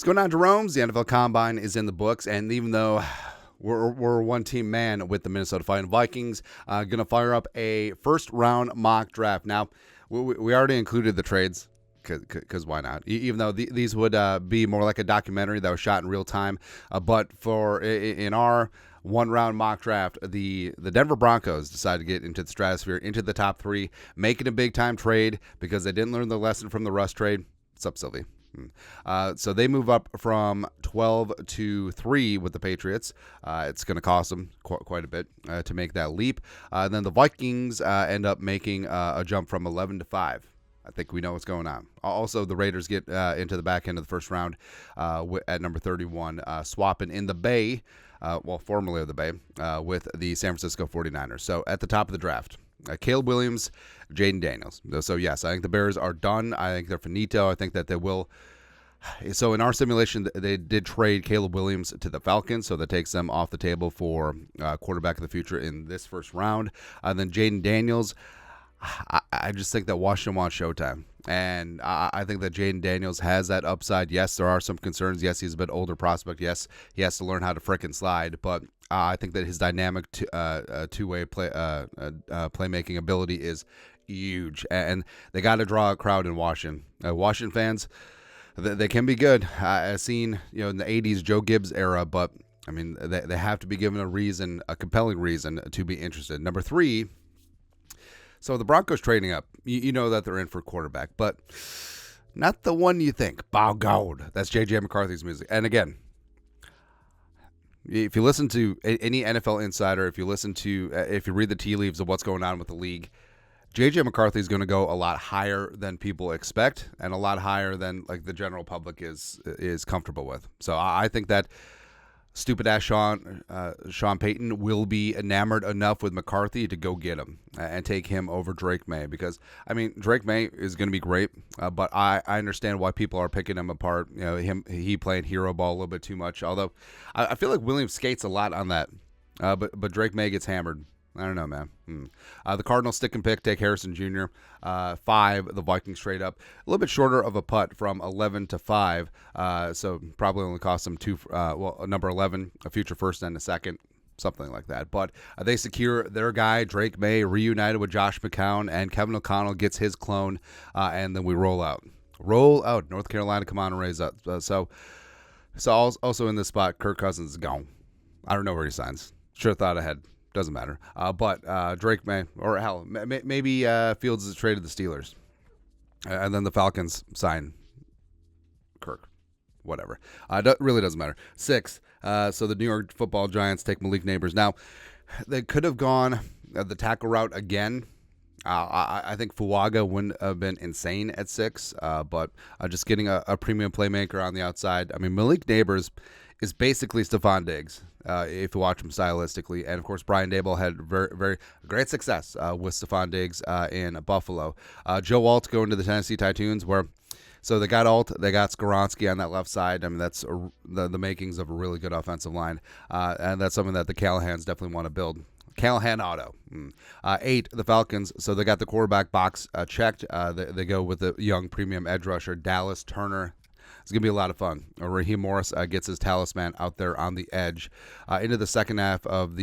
going on, Jerome's? The NFL Combine is in the books, and even though we're one-team man with the Minnesota Vikings, going to fire up a first-round mock draft. Now, we already included the trades, because why not? Even though these would be more like a documentary that was shot in real time, but in our one-round mock draft, the Denver Broncos decided to get into the stratosphere, into the top 3, making a big-time trade because they didn't learn the lesson from the Russ trade. What's up, Sylvie? So they move up from 12 to 3 with the Patriots. It's going to cost them quite a bit to make that leap. Then the Vikings end up making a jump from 11 to 5. I think we know what's going on. Also, the Raiders get into the back end of the first round at number 31, swapping in the Bay, formerly of the Bay, with the San Francisco 49ers. So at the top of the draft, Caleb Williams, Jaden Daniels. So, yes, I think the Bears are done. I think they're finito. I think that they will. So in our simulation, they did trade Caleb Williams to the Falcons, so that takes them off the table for quarterback of the future in this first round. And then Jaden Daniels, I just think that Washington wants Showtime. And I think that Jaden Daniels has that upside. Yes, there are some concerns. Yes, he's a bit older prospect. Yes, he has to learn how to frickin' slide. But I think that his dynamic two-way playmaking ability is huge. And they got to draw a crowd in Washington. Washington fans, they can be good. I've seen, in the 80s, Joe Gibbs era, but, I mean, they have to be given a compelling reason to be interested. Number 3, so the Broncos trading up. You know that they're in for quarterback, but not the one you think. By God, that's J.J. McCarthy's music. And again, if you listen to any NFL insider, if you read the tea leaves of what's going on with the league, J.J. McCarthy is going to go a lot higher than people expect, and a lot higher than like the general public is comfortable with. So I think that stupid ass Sean Payton will be enamored enough with McCarthy to go get him and take him over Drake May, because I mean Drake May is going to be great, but I understand why people are picking him apart. He playing hero ball a little bit too much. Although I feel like Williams skates a lot on that, but Drake May gets hammered. I don't know, man. The Cardinals stick and pick, take Harrison Jr. 5, the Vikings trade up. A little bit shorter of a putt from 11 to 5, so probably only cost them number 11, a future first and a second, something like that. But they secure their guy, Drake May, reunited with Josh McCown, and Kevin O'Connell gets his clone, and then we roll out. North Carolina, come on and raise up. So also in this spot, Kirk Cousins is gone. I don't know where he signs. Should have thought ahead. Doesn't matter. But Drake May, or hell, maybe Fields is traded the Steelers. And then the Falcons sign Kirk. Whatever. Really doesn't matter. 6. So the New York Football Giants take Malik Neighbors. Now, they could have gone the tackle route again. I think Fuaga wouldn't have been insane at 6, but just getting a premium playmaker on the outside. I mean, Malik Neighbors is basically Stephon Diggs, if you watch him stylistically. And, of course, Brian Daboll had very, very great success with Stephon Diggs in Buffalo. Joe Alt going to the Tennessee Titans, so they got Alt, they got Skoronski on that left side. I mean, that's the makings of a really good offensive line, and that's something that the Callahans definitely want to build. Callahan auto. 8, the Falcons. So they got the quarterback box checked. They go with the young premium edge rusher, Dallas Turner. It's going to be a lot of fun. Raheem Morris gets his talisman out there on the edge into the second half of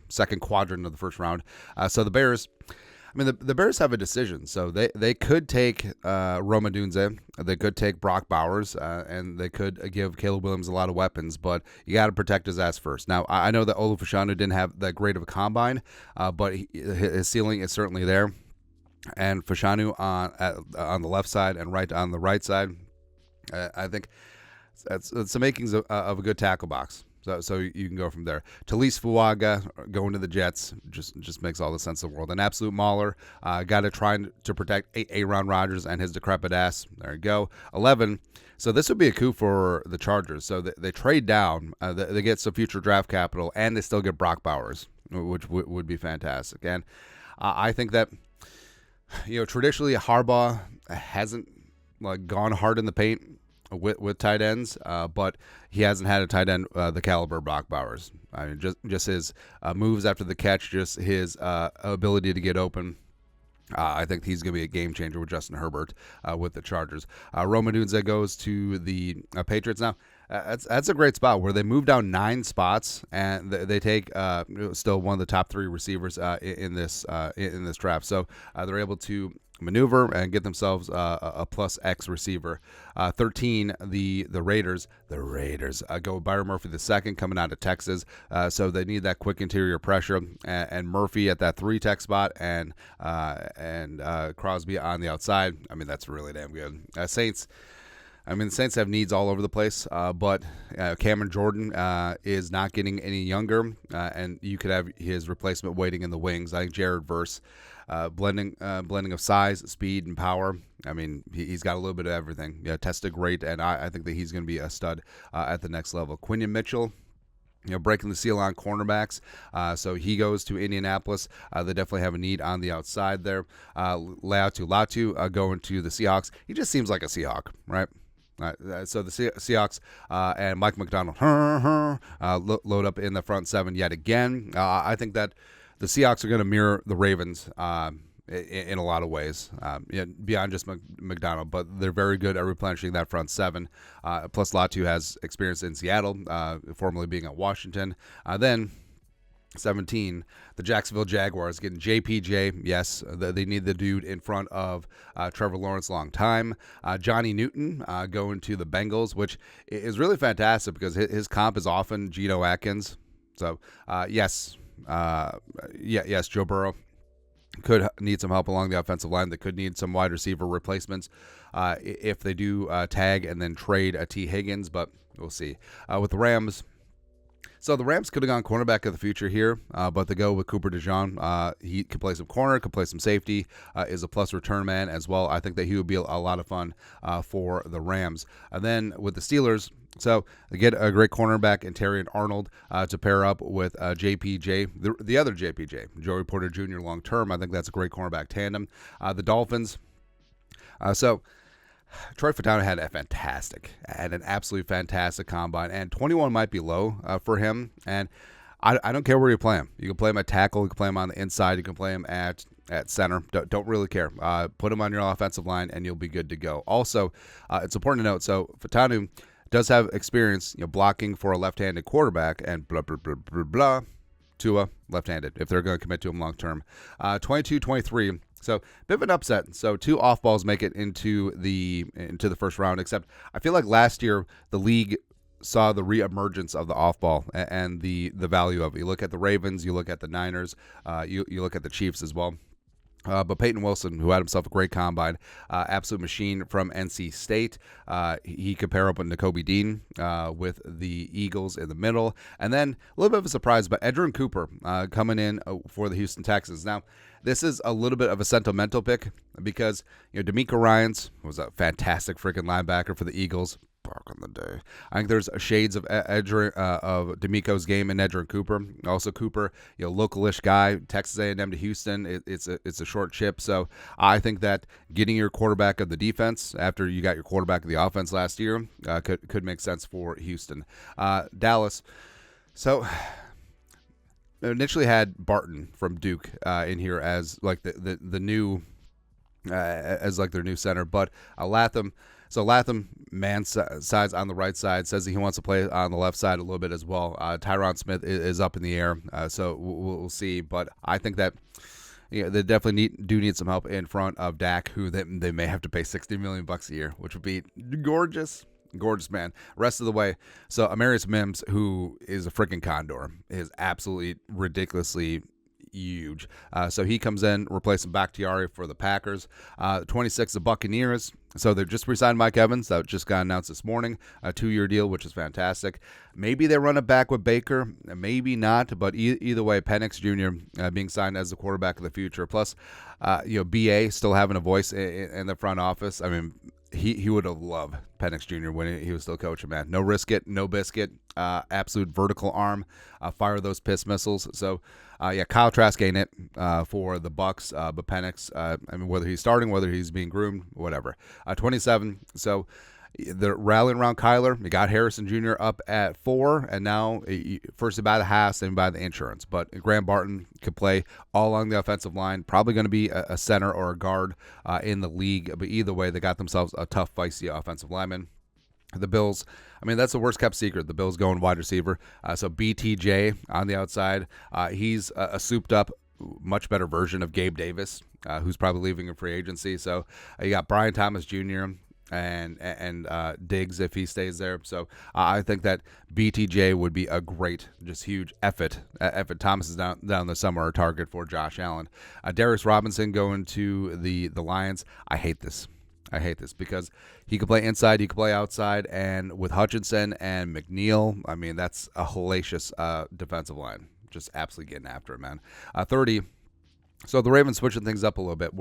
second quadrant of the first round. So the Bears, I mean, the Bears have a decision. So they could take Roma Dunze, they could take Brock Bowers, and they could give Caleb Williams a lot of weapons, but you got to protect his ass first. Now, I know that Olu Fashanu didn't have that great of a combine, but his ceiling is certainly there. And Fashanu on the left side and Wright on the right side, I think it's the makings of a good tackle box. So you can go from there. Talise Fuaga going to the Jets just makes all the sense in the world. An absolute mauler. Got to try to protect Aaron Rodgers and his decrepit ass. There you go. 11. So this would be a coup for the Chargers. So they trade down. They get some future draft capital, and they still get Brock Bowers, which would be fantastic. And I think that traditionally Harbaugh hasn't gone hard in the paint with tight ends, but he hasn't had a tight end the caliber of Brock Bowers. I mean, just his moves after the catch, just his ability to get open. I think he's going to be a game changer with Justin Herbert with the Chargers. Rome Odunze goes to the Patriots now. That's a great spot where they move down 9 spots and they take still one of the top 3 receivers in this draft. So they're able to maneuver and get themselves a plus X receiver. 13, the Raiders. The Raiders go with Byron Murphy the second coming out of Texas. So they need that quick interior pressure and Murphy at that 3 tech spot and Crosby on the outside. I mean, that's really damn good. Saints. I mean, the Saints have needs all over the place, but Cameron Jordan is not getting any younger, and you could have his replacement waiting in the wings. I think Jared Verse, blending of size, speed, and power. I mean, he's got a little bit of everything. Yeah, tested great, and I think that he's going to be a stud at the next level. Quinion Mitchell, breaking the seal on cornerbacks. So he goes to Indianapolis. They definitely have a need on the outside there. Latu going to the Seahawks. He just seems like a Seahawk, right? So the Seahawks and Mike McDonald load up in the front 7 yet again. I think that the Seahawks are going to mirror the Ravens in a lot of ways, beyond just McDonald, but they're very good at replenishing that front 7. Plus, Latu has experience in Seattle, formerly being at Washington. Then 17, the Jacksonville Jaguars getting JPJ. Yes, they need the dude in front of Trevor Lawrence long time. Johnny Newton going to the Bengals, which is really fantastic because his comp is often Geno Atkins. So, yes, Joe Burrow could need some help along the offensive line. They could need some wide receiver replacements if they do tag and then trade a T. Higgins, but we'll see. With the Rams, so the Rams could have gone cornerback of the future here, but they go with Cooper DeJean. He could play some corner, could play some safety, is a plus return man as well. I think that he would be a lot of fun for the Rams. And then with the Steelers, so they get a great cornerback in Terry and Arnold to pair up with JPJ, the other JPJ, Joey Porter Jr. long term. I think that's a great cornerback tandem. The Dolphins, so Troy Fautanu had an absolutely fantastic combine, and 21 might be low for him. And I don't care where you play him. You can play him at tackle, you can play him on the inside, you can play him at center. Don't really care. Put him on your offensive line, and you'll be good to go. Also, it's important to note. So Fautanu does have experience, blocking for a left-handed quarterback, and blah blah blah blah blah. Tua left-handed if they're going to commit to him long term. 22-23. So, bit of an upset. So, 2 off balls make it into the first round, except I feel like last year the league saw the reemergence of the off ball and the value of it. You look at the Ravens, you look at the Niners, you look at the Chiefs as well. But Peyton Wilson, who had himself a great combine, absolute machine from NC State. He could pair up with Nakobe Dean with the Eagles in the middle. And then a little bit of a surprise, but Edgerrin Cooper coming in for the Houston Texans. Now, this is a little bit of a sentimental pick because, D'Amico Ryans was a fantastic freaking linebacker for the Eagles back in the day. I think there's shades of of D'Amico's game in Edgerrin Cooper. Also, Cooper, localish guy, Texas A&M to Houston. It's a short chip. So I think that getting your quarterback of the defense after you got your quarterback of the offense last year could make sense for Houston. Dallas. So initially had Barton from Duke in here as like the new as like their new center, but Latham. So Latham, man size on the right side, says that he wants to play on the left side a little bit as well. Tyron Smith is up in the air, so we'll see. But I think that they definitely do need some help in front of Dak, who they may have to pay $60 million a year, which would be gorgeous. Gorgeous, man. Rest of the way. So Amarius Mims, who is a freaking condor, is absolutely ridiculously huge. So he comes in, replacing Bakhtiari for the Packers. 26, the Buccaneers. So they've just re-signed Mike Evans. That just got announced this morning. A 2-year deal, which is fantastic. Maybe they run it back with Baker. Maybe not. But either way, Penix Jr. Being signed as the quarterback of the future. Plus, BA still having a voice in the front office. I mean, he would have loved Penix Jr. when he was still coaching, man. No risk it, no biscuit. Absolute vertical arm. Fire those piss missiles. So, Kyle Trask ain't it for the Bucks, but Penix, whether he's starting, whether he's being groomed, whatever. 27. So, They're rallying around Kyler. You got Harrison Jr. up at 4, and now first you buy the house, then you buy the insurance. But Graham Barton could play all along the offensive line. Probably going to be a center or a guard in the league. But either way, they got themselves a tough, feisty offensive lineman. The Bills, I mean, that's the worst kept secret. The Bills going wide receiver. So BTJ on the outside. He's a souped up, much better version of Gabe Davis, who's probably leaving in free agency. So you got Brian Thomas Jr. and Diggs if he stays there. So I think that BTJ would be a great, just huge effort. Thomas is down the summer target for Josh Allen. Darius Robinson going to the Lions. I hate this because he could play inside, he could play outside, and with Hutchinson and McNeil, I mean, that's a hellacious defensive line. Just absolutely getting after it, man. 30. So the Ravens switching things up a little bit.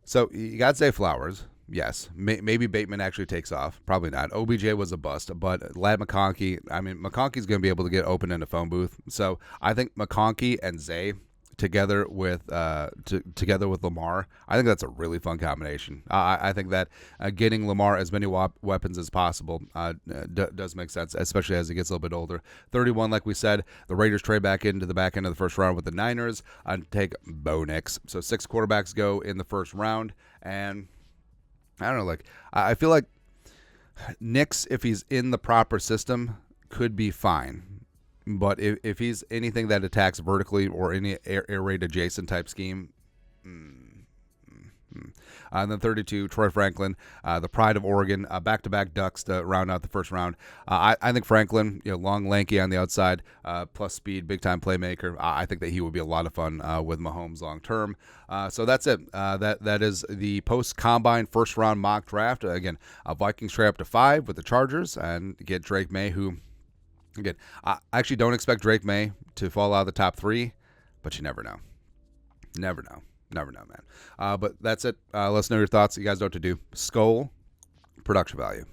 So you got Zay Flowers. Yes, maybe Bateman actually takes off. Probably not. OBJ was a bust, but Ladd McConkey, I mean, McConkey's going to be able to get open in a phone booth. So I think McConkey and Zay together with Lamar, I think that's a really fun combination. I think that getting Lamar as many weapons as possible does make sense, especially as he gets a little bit older. 31, like we said, the Raiders trade back into the back end of the first round with the Niners and take Bo Nix. So 6 quarterbacks go in the first round, and I don't know, like I feel like Nix, if he's in the proper system, could be fine. But if he's anything that attacks vertically or any air raid adjacent type scheme, And then 32, Troy Franklin, the pride of Oregon, back-to-back Ducks to round out the first round. I think Franklin, long, lanky on the outside, plus speed, big-time playmaker. I think that he would be a lot of fun with Mahomes long-term. So that's it. That is the post-combine first-round mock draft. Again, Vikings trade up to 5 with the Chargers and get Drake May, who, again, I actually don't expect Drake May to fall out of the top 3, but you never know. Never know, man. But that's it. Let us know your thoughts. You guys know what to do. Skull, production value.